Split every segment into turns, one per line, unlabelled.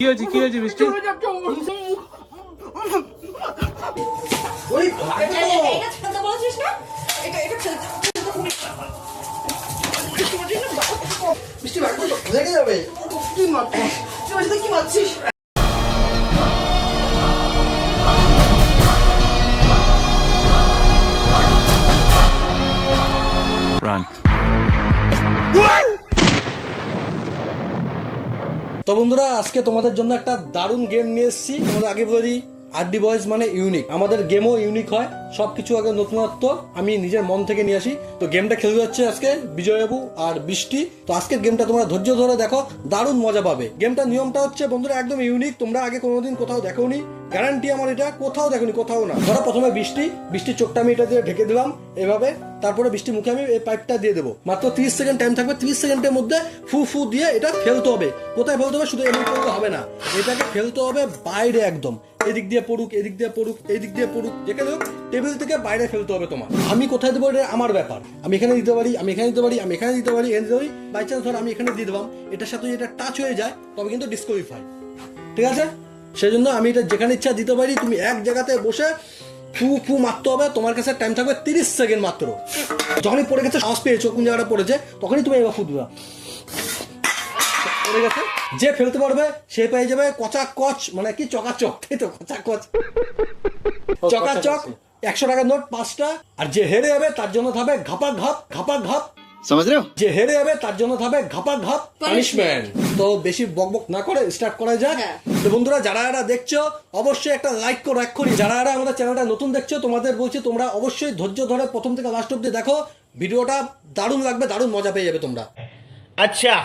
কি হয়েছে বৃষ্টি? Run.
তো বন্ধুরা, আজকে তোমাদের জন্য একটা দারুণ গেম নিয়ে এসেছি। তোমাদের আগে বলি, আরডি বয়েজ মানে ইউনিক। আমাদের গেমও ইউনিক হয়, সবকিছু আগে নতুনত্ব আমি নিজের মন থেকে নিয়ে আসি। তো গেমটা খেলতে হচ্ছে আজকে বিজয়বাবু আর বৃষ্টি। তো আজকের গেমটা তোমরা ধৈর্য ধরে দেখো, দারুণ মজা পাবে। গেমটা নিয়মটা হচ্ছে বন্ধুরা একদম ইউনিক, তোমরা আগে কোনোদিন কোথাও দেখোনি, গ্যারান্টি আমার এটা, কোথাও দেখোনি, কোথাও না। ধরো প্রথমে বৃষ্টির চোখটা আমি এটা দিয়ে ঢেকে দিলাম এভাবে, তারপরে বৃষ্টি মুখে আমি এই পাইপটা দিয়ে দেবো। মাত্র 30 সেকেন্ড টাইম থাকবে, 30 সেকেন্ডের মধ্যে ফু দিয়ে এটা ফেলতে হবে। কোথায় ফেলতে হবে? শুধু এমন করলে হবে না, এটাকে ফেলতে হবে বাইরে, একদম এদিক দিয়ে পড়ুক, এদিক দিয়ে পড়ুক, এইদিক দিয়ে পড়ুক, যেখানে হোক টেবিল থেকে বাইরে ফেলতে হবে তোমার। আমি কোথায় দেবো এটা আমার ব্যাপার, আমি এখানে দিতে পারি, আমি এখানে দিতে পারি, আমি এখানে দিতে পারি, এখানে দিতে পারি। বাই চান্স ধর আমি এখানে দিয়ে দিলাম, এটার সাথে এটা টাচ হয়ে যায় তবে কিন্তু ডিসকোয়ালিফাই, ঠিক আছে? সেই জন্য আমি এটা যেখানে ইচ্ছা দিতে পারি। তুমি এক জায়গাতে বসে ফু মারতে হবে, তোমার কাছে টাইম থাকবে 30 সেকেন্ড মাত্র। যখনই পড়ে গেছে, সাহস পেয়েছো কোন জায়গাটা পড়েছে, তখনই তুমি এবার ফু দিবা। পড়ে গেছে, যে ফেলতে পারবে সে পেয়ে যাবে কচাকচ, মানে কি চকাচক, তাই তো? কচাকচ চকাচক 100 টাকার নোট 5টা। আর যে হেরে যাবে তার জন্য থাকবে ঘাপা ঘাপ।
समझ रहे हो?
যে হেরে যাবে তার জন্য থাকবে ঘাপা ঘাপ পানিশমেন্ট। তো বেশি বকবক না করে স্টার্ট করা যাক। তো বন্ধুরা, যারা দেখছো অবশ্যই একটা লাইক করে রাখুন। যারা আমাদের চ্যানেলটা নতুন দেখছো, তোমাদের বলছি তোমরা অবশ্যই ধৈর্য ধরে প্রথম থেকে লাস্ট অব্দি দেখো। ভিডিওটা দারুণ লাগবে, দারুণ মজা পেয়ে যাবে তোমরা।
अच्छा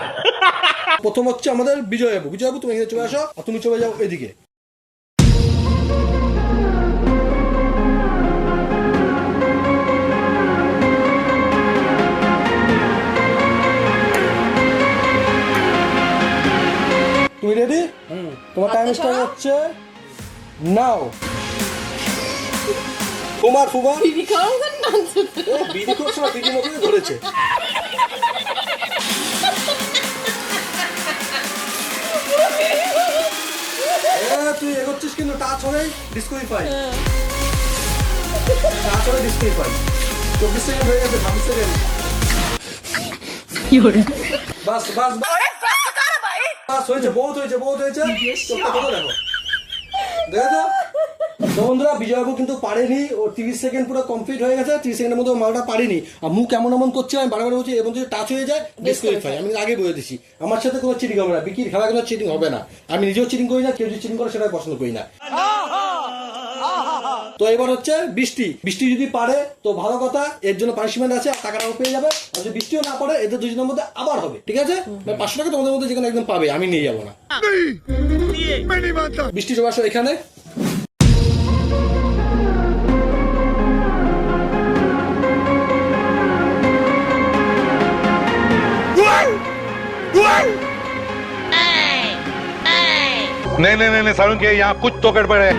প্রথম হচ্ছে আমাদের বিজয়বাবু। তুমি এখানে চলে আসো, আর তুমি চলে যাও এদিকে। তুমি রেডি? তোমার টাইম স্টার্ট হচ্ছে নাও। ফুমার বিড়ি করছো না, বিড়ি মতো ধরেছে। তুই এগোচ্ছিস কিন্তু টাচ হলে ডিসকোয়ালিফাই। 24 সেকেন্ড হয়ে গেছে, 26 সেকেন্ড। বাস হয়েছে, বহুত হয়েছে। চোখটা দেখো, দেখো তো বন্ধুরা, বিজয়বাবু কিন্তু পারেনি। ওর 30 সেকেন্ড পুরো কমপ্লিট হয়ে গেছে। 30 সেকেন্ডের মধ্যে মালটা পারেনি। আর মুখ এমন করছে, আমি বারবার বলছি এবং যদি টাচ হয়ে যায় ডিসকোয়ালিফাই। আমি আগে বলে দিচ্ছি, আমার সাথে কোনো চিটিং হবে না, বিকির খেলা কোনো চিটিং হবে না। আমি নিজেও চিটিং করি না, কেউ যদি চিটিং করে সেটা পছন্দ করি না। তো এবার হচ্ছে বৃষ্টি যদি পারে তো ভালো কথা, এর জন্য পানিশমেন্ট আছে, টাকাটাও পেয়ে যাবে। আর যদি বৃষ্টিও না পারে, এদের দুজনের মধ্যে আবার হবে, ঠিক আছে? 500 টাকা তোমাদের মধ্যে যেখানে একদম পাবে, আমি নিয়ে যাবো না। বৃষ্টি চলে আসো এখানে।
नहीं सारुण के यहाँ कुछ तो गड़बड़ है।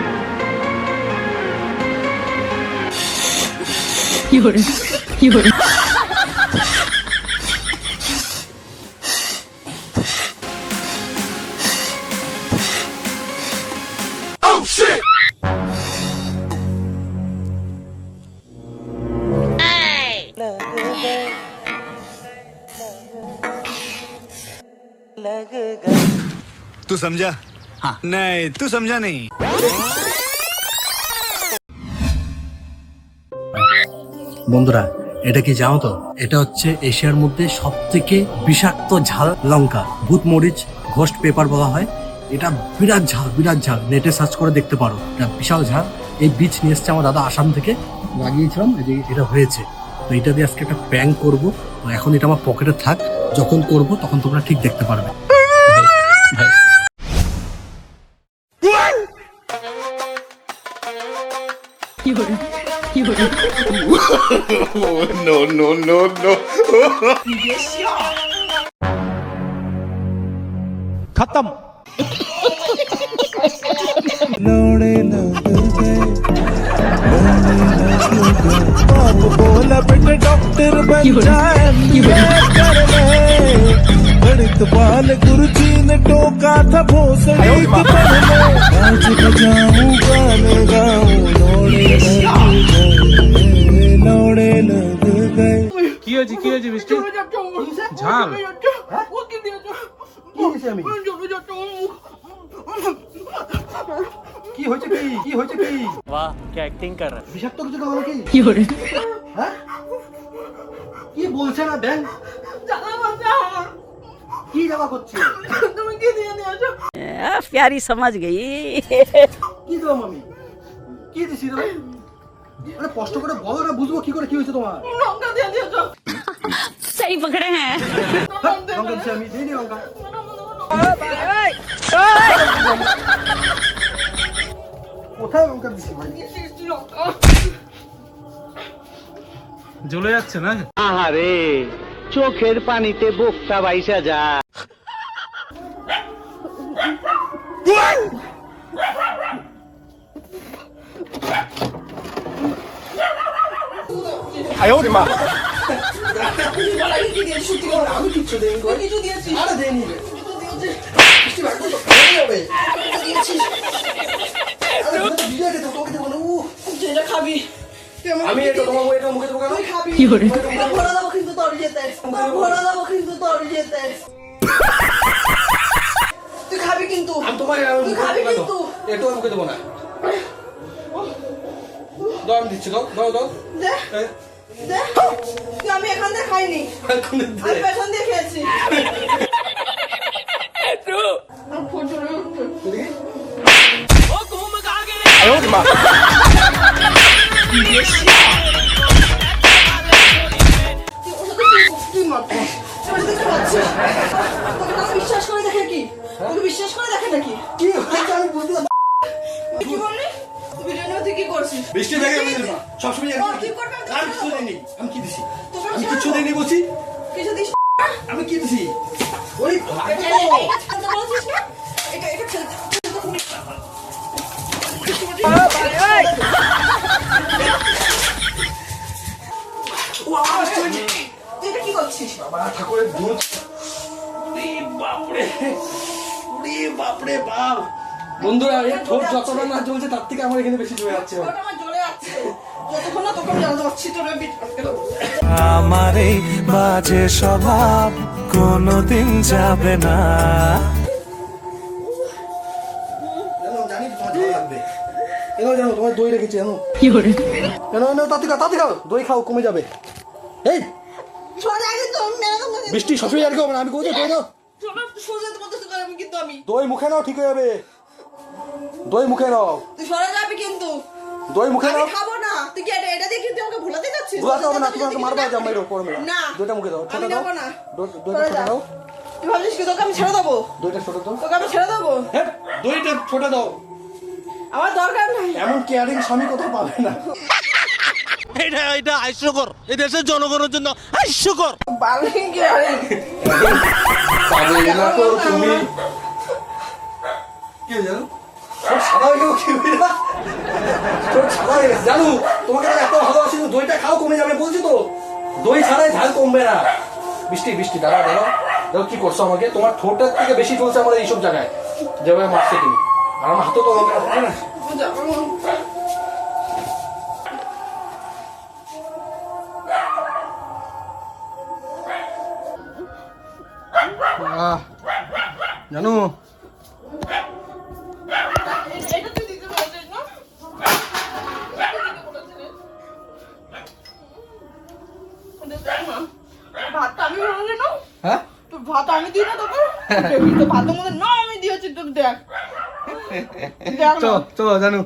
Oh shit!
तू समझा? हाँ। नहीं, तू समझा नहीं।
বন্ধুরা, এটা কি জানো তো? এটা হচ্ছে এশিয়ার মধ্যে সবথেকে বিষাক্ত ঝাল লঙ্কা, ভূত মরিচ, ঘোস্ট পেপার বলা হয়। এটা বিরাট ঝাল। নেটে সার্চ করে দেখতে পারো, এটা বিশাল ঝাল। এই বীজ নিয়ে এসছে আমার দাদা আসাম থেকে, লাগিয়েছিলাম, এটা হয়েছে। তো এটা দিয়ে আজকে একটা প্র্যাঙ্ক করবো। তো এখন এটা আমার পকেটে থাক, যখন করব তখন তোমরা ঠিক দেখতে পারবে।
No.
खत्म।
बोला बेटे डॉक्टर बन जाए गणित बाल गुरुजी
किसने टोका था भोसड़ी के पर में आज बजाऊं गाने गाऊं लौड़े लग गए
কি হয়েছে বৃষ্টি ঝাল
কি হয়েছে কি হয়েছে কি
বাহ কি অ্যাক্টিং কর রहा
বিষাক্ত কিছু খাবো নাকি কি হরে হ্যাঁ কি বলছে না দেন কি জামা করছে
তুমি কি দিয়ে দিয়েছো
प्यारी समझ गई
কি দেবো মামি কি দিছি রে আরে কষ্ট করে বলো না বুঝবো কি করে কি হয়েছে তোমার
লঙ্কা দিয়ে দিয়েছো
सही पकड़े हैं
লঙ্কা দিছি আমি দিই নি লঙ্কা কোথায় লঙ্কা দিছি ভাই
লঙ্কা
জ্বলে যাচ্ছে না
আহারে চোখের পানিতে বোকটা বাইসা যা
আমি কিচ্ছু দেইনি গো
কিছু দিয়েছি
আরে দেইনি রে বৃষ্টি ভাগ তো হয়ে যাবে আরে ভিডিও কে তো তোকে দেবো না
যেটা খাবি
আমি এটা তোমার এটা মুখে দেবো কেন
খাবি ভরা দেবো কিন্তু তোর যেতে ভরা দেবো কিন্তু তোর যেতে তুই খাবি কিন্তু
আমি তোমার
তুই খাবি কিন্তু
একটু মুখে দেবো না দাও আমি দিচ্ছি দাও দাও
দে দে তুই আমি এখান থেকে খাইনি আমি পেছন দিয়ে খেয়েছি আমার ফোন চলে উঠছে তুই মত বিশ্বাস করে দেখে কি তোকে বিশ্বাস করে দেখে নাকি
কি হয়েছে আমি বুঝতে
কি বললি তুই ভিডিও নিয়ে তুই কি করছিস
বৃষ্টি দেখে সবসময়
কি করবে
আমি কিছু দেইনি আমি কি দিছি
তোকে
আমি কিছু দেইনি বলছি
কিছু দিস
আমি কি দিছি ওই
এটা খেলতে বলছিস না এটা এটা খেলতে তুই এটা কি করছিস
বাবা ঠাকুরের দুধ বাপরে বাপরে বাপ বন্ধুরা এই ঠোঁট যতটা না জ্বলছে তার থেকে আমার এখানে বেশি জ্বলে যাচ্ছে
ওটা আমার জ্বলে যাচ্ছে যতক্ষণ না তখন জানতে পারছি তোর
আমার এই বাজে স্বভাব কোনোদিন যাবে না
জানি তোমার ভালো লাগবে জানো তোমার দই রেখেছি জানো কি করে তাতে খাও দই খাও কমে যাবে এই বৃষ্টি সবসময় আর কি হবে না আমি কোথায় দই দাও দই মুখে নাও ঠিক হয়ে যাবে দই মুখে নাও
তুই সরে যাবি কিন্তু
দই মুখে নাও
খাবো না তুই কি এটা দিয়ে কিন্তু আমাকে ভোলাতে যাচ্ছিস
ভোলাতে হবে না তুমি আমাকে মারবা জামাইয়ের উপর মেরে
না
দইটা মুখে দাও ছোট
আমি
দাও
নেবো না
দইটা ছোট দাও
তুই ভাবছিস কি তোকে আমি ছেড়ে দেবো
দইটা ছোট দাও
তোকে আমি ছেড়ে দেবো
হ্যাঁ দইটা ছোট দাও
আমার দরকার নাই
এমন কেয়ারিং স্বামী কোথাও পাবে না
এটা হাস্যকর এই দেশের জনগণের জন্য হাস্যকর
বালিং কি আরে
পাবে না তো তুমি কি জানো সব সাদা হয়ে গেল কি হয়ে না সব সাদা হয়ে গেছে জানো তোমাকে তো এত ভালোবাসি তো দইটা খাও কমে যাবে বলছি তো দই ছাড়াই ঝাল কমবে না বৃষ্টি বৃষ্টি দাঁড়াও দেখো কি করছো আমাকে তোমার ঠোঁটের থেকে বেশি চলছে আমার এইসব জায়গায় যেভাবে মারছে তুমি আর আমার হাতে তো লঙ্কা থাকে না জানো
এটা তুই দিতে বলেছিস না ভাতটা আমি ভালো না
হ্যাঁ
তোর ভাত আমি দিই না তোকে দেখবি তো ভাতের মধ্যে না আমি দিয়েছি তোর দেখ
চলো জানো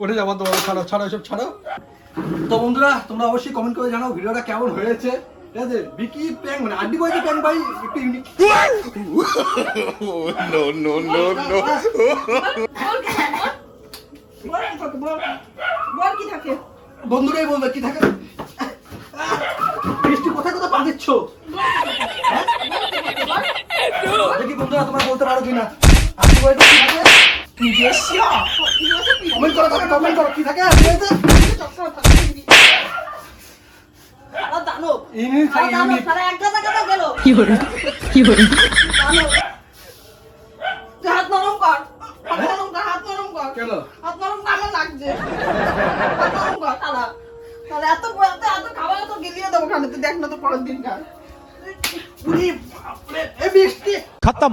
উঠে যাবো তোমার ছাড়ো এসব ছাড়ো তো বন্ধুরা তোমরা অবশ্যই কমেন্ট করে জানাও ভিডিওটা কেমন হয়েছে ঠিক আছে বিকি প্যাং মানে আড্ডি বয়সে প্যাং ভাই একটু unique
no no no no
বল কি থাকে
বন্ধুরাই বলবে কি থাকে বৃষ্টি কোথায় পা দিচ্ছ দেখি বন্ধুরা তোমরা বলতে পারো কিনা আড্ডি বয়সে কি থাকে কমেন্ট করো কি থাকে
দানব
ইউনিক থাকে ইউনিক
সারা এক গাদা গাদা গেল
কি করে
দানব তাহলে এত এত খাবার তো গিলিয়ে দেবো খানে তুই দেখ না তো পরের দিন কার বৃষ্টি
खत्म